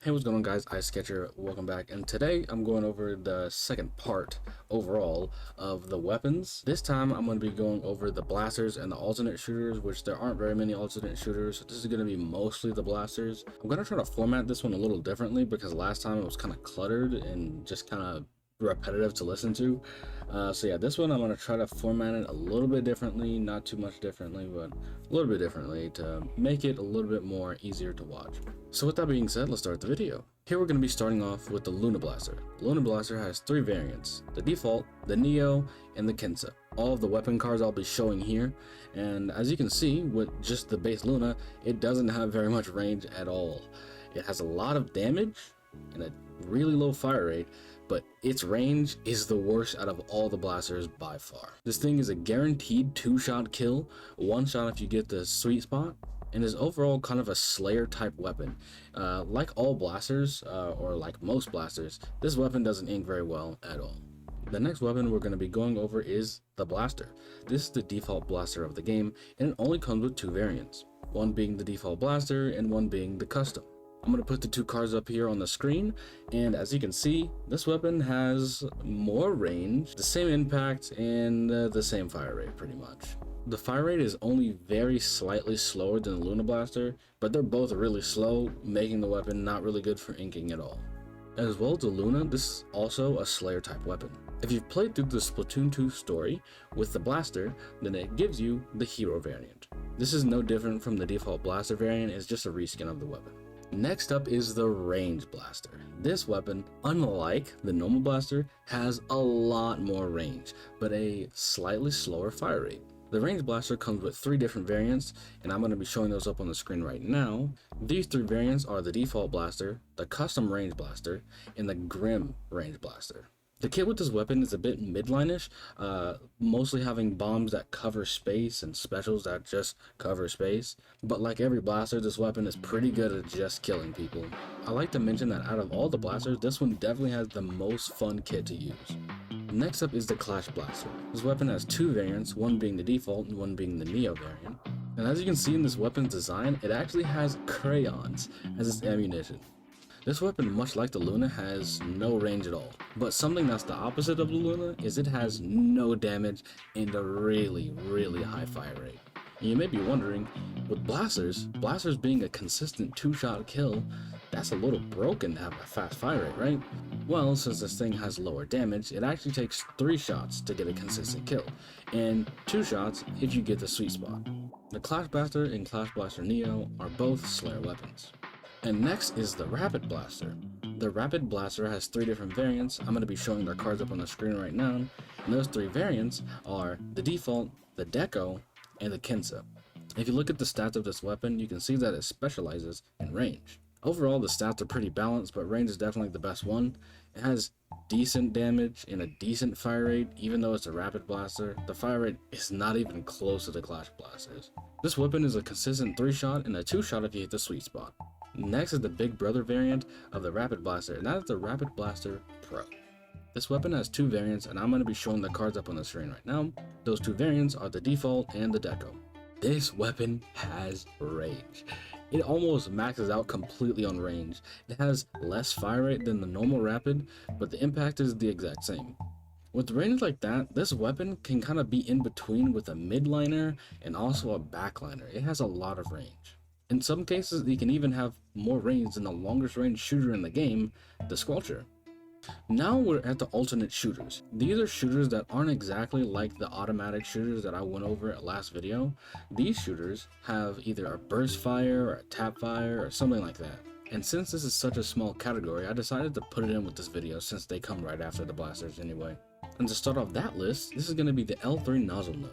Hey, what's going on, guys? iiSketch, welcome back, and today I'm going over the second part overall of the weapons. This time I'm going to be going over the blasters and the alternate shooters, which there aren't very many alternate shooters, so this is going to be mostly the blasters. I'm going to try to format this one a little differently because last time it was kind of cluttered and just kind of repetitive to listen to. So yeah, this one I'm going to try to format it a little bit differently, not too much differently, but a little bit differently to make it a little bit more easier to watch. So with that being said, let's start the video. Here we're going to be starting off with the Luna Blaster. The Luna Blaster has three variants: the default, the Neo, and the Kinsa. All of the weapon cards I'll be showing here, and as you can see with just the base Luna, it doesn't have very much range at all. It has a lot of damage and a really low fire rate, but its range is the worst out of all the blasters by far. This thing is a guaranteed 2-shot kill, 1 shot if you get the sweet spot, and is overall kind of a Slayer type weapon. Like all blasters, or like most blasters, this weapon doesn't ink very well at all. The next weapon we're going to be going over is the Blaster. This is the default blaster of the game, and it only comes with 2 variants, one being the default blaster and one being the custom. I'm going to put the 2 cards up here on the screen, and as you can see, this weapon has more range, the same impact, and the same fire rate pretty much. The fire rate is only very slightly slower than the Luna Blaster, but they're both really slow, making the weapon not really good for inking at all. As well as the Luna, this is also a Slayer type weapon. If you've played through the Splatoon 2 story with the Blaster, then it gives you the Hero variant. This is no different from the default Blaster variant, it's just a reskin of the weapon. Next up is the Range Blaster. This weapon, unlike the normal blaster, has a lot more range, but a slightly slower fire rate. The Range Blaster comes with 3 different variants, and I'm going to be showing those up on the screen right now. These 3 variants are the default blaster, the custom Range Blaster, and the Grim Range Blaster. The kit with this weapon is a bit midline-ish, mostly having bombs that cover space and specials that just cover space. But like every blaster, this weapon is pretty good at just killing people. I like to mention that out of all the blasters, this one definitely has the most fun kit to use. Next up is the Clash Blaster. This weapon has 2 variants, one being the default and one being the Neo variant. And as you can see in this weapon's design, it actually has crayons as its ammunition. This weapon, much like the Luna, has no range at all, but something that's the opposite of the Luna is it has no damage and a really high fire rate. And you may be wondering, with blasters being a consistent 2-shot kill, that's a little broken to have a fast fire rate, right? Well, since this thing has lower damage, it actually takes 3 shots to get a consistent kill, and 2 shots if you get the sweet spot. The Clash Blaster and Clash Blaster Neo are both Slayer weapons. And next is the Rapid Blaster. The Rapid Blaster has 3 different variants. I'm going to be showing their cards up on the screen right now. And those 3 variants are the default, the Deco, and the Kinsa. If you look at the stats of this weapon, you can see that it specializes in range. Overall, the stats are pretty balanced, but range is definitely the best one. It has decent damage and a decent fire rate. Even though it's a Rapid Blaster, the fire rate is not even close to the Clash Blasters. This weapon is a consistent 3-shot and a 2-shot if you hit the sweet spot. Next is the Big Brother variant of the Rapid Blaster, and that is the Rapid Blaster Pro. This weapon has 2 variants, and I'm going to be showing the cards up on the screen right now. Those 2 variants are the default and the Deco. This weapon has range. It almost maxes out completely on range. It has less fire rate than the normal Rapid, but the impact is the exact same. With range like that, this weapon can kind of be in between with a midliner and also a backliner. It has a lot of range. In some cases, you can even have more range than the longest range shooter in the game, the Squelcher. Now we're at the alternate shooters. These are shooters that aren't exactly like the automatic shooters that I went over at last video. These shooters have either a burst fire or a tap fire or something like that. And since this is such a small category, I decided to put it in with this video since they come right after the blasters anyway. And to start off that list, this is going to be the L3 Nozzle Nose.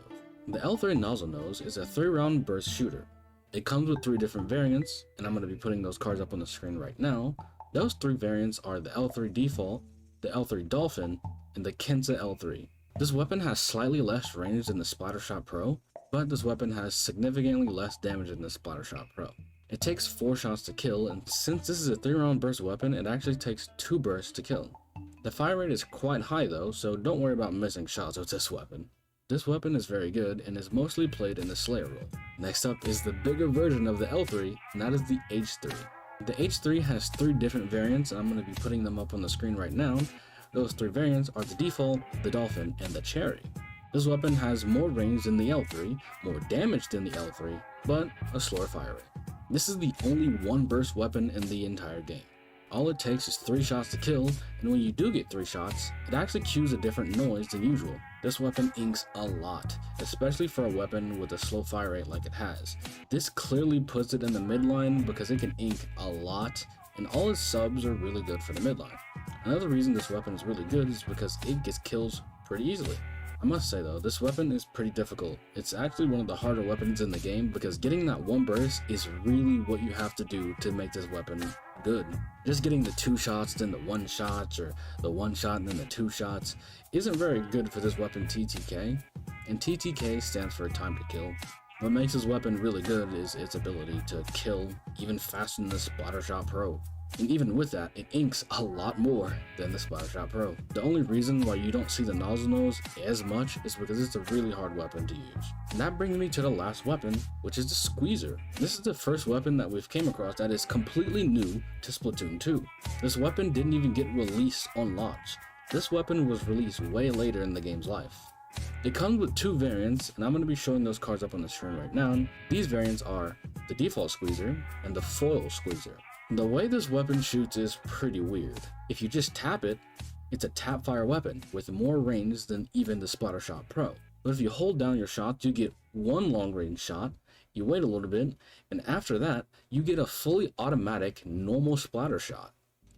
The L3 Nozzle Nose is a 3-round burst shooter. It comes with 3 different variants, and I'm going to be putting those cards up on the screen right now. Those 3 variants are the L3 Default, the L3 Dolphin, and the Kinsa L3. This weapon has slightly less range than the Splattershot Pro, but this weapon has significantly less damage than the Splattershot Pro. It takes 4 shots to kill, and since this is a 3-round burst weapon, it actually takes 2 bursts to kill. The fire rate is quite high though, so don't worry about missing shots with this weapon. This weapon is very good and is mostly played in the Slayer role. Next up is the bigger version of the L3, and that is the H3. The H3 has 3 different variants, and I'm going to be putting them up on the screen right now. Those 3 variants are the default, the dolphin, and the cherry. This weapon has more range than the L3, more damage than the L3, but a slower fire rate. This is the only one burst weapon in the entire game. All it takes is 3 shots to kill, and when you do get 3 shots, it actually cues a different noise than usual. This weapon inks a lot, especially for a weapon with a slow fire rate like it has. This clearly puts it in the midline because it can ink a lot, and all its subs are really good for the midline. Another reason this weapon is really good is because it gets kills pretty easily. I must say though, this weapon is pretty difficult. It's actually one of the harder weapons in the game because getting that 1 burst is really what you have to do to make this weapon good. Just getting the 2 shots then the 1 shots, or the 1 shot and then the 2 shots isn't very good for this weapon TTK, and TTK stands for time to kill. What makes this weapon really good is its ability to kill even faster than the Splattershot Pro. And even with that, it inks a lot more than the Splattershot Pro. The only reason why you don't see the nozzle nose as much is because it's a really hard weapon to use. And that brings me to the last weapon, which is the Squeezer. This is the first weapon that we've came across that is completely new to Splatoon 2. This weapon didn't even get released on launch. This weapon was released way later in the game's life. It comes with 2 variants, and I'm going to be showing those cards up on the screen right now. These variants are the default Squeezer and the foil Squeezer. The way this weapon shoots is pretty weird. If you just tap it, it's a tap fire weapon with more range than even the Splattershot Pro. But if you hold down your shots, you get 1 long range shot, you wait a little bit, and after that, you get a fully automatic normal splatter shot.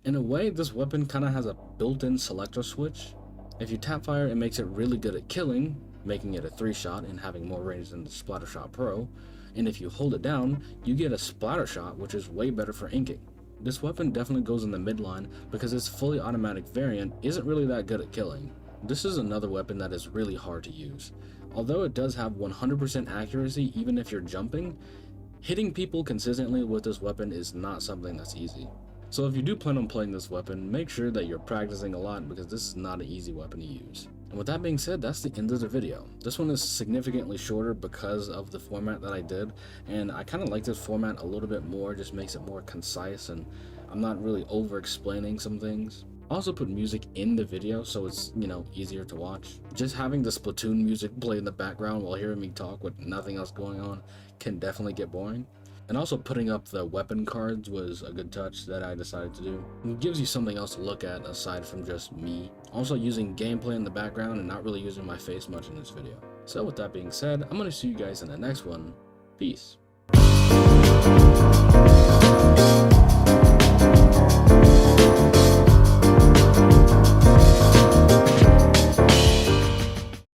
In a way, this weapon kind of has a built-in selector switch. If you tap fire, it makes it really good at killing, making it a 3 shot and having more range than the Splattershot Pro. And if you hold it down, you get a splatter shot, which is way better for inking. This weapon definitely goes in the midline because its fully automatic variant isn't really that good at killing. This is another weapon that is really hard to use. Although it does have 100% accuracy even if you're jumping, hitting people consistently with this weapon is not something that's easy. So if you do plan on playing this weapon, make sure that you're practicing a lot because this is not an easy weapon to use. And with that being said, that's the end of the video. This one is significantly shorter because of the format that I did, and I kind of like this format a little bit more, just makes it more concise and I'm not really over explaining some things. I also put music in the video so it's, easier to watch. Just having the Splatoon music play in the background while hearing me talk with nothing else going on can definitely get boring. And also putting up the weapon cards was a good touch that I decided to do. It gives you something else to look at aside from just me. Also using gameplay in the background and not really using my face much in this video. So with that being said, I'm going to see you guys in the next one. Peace.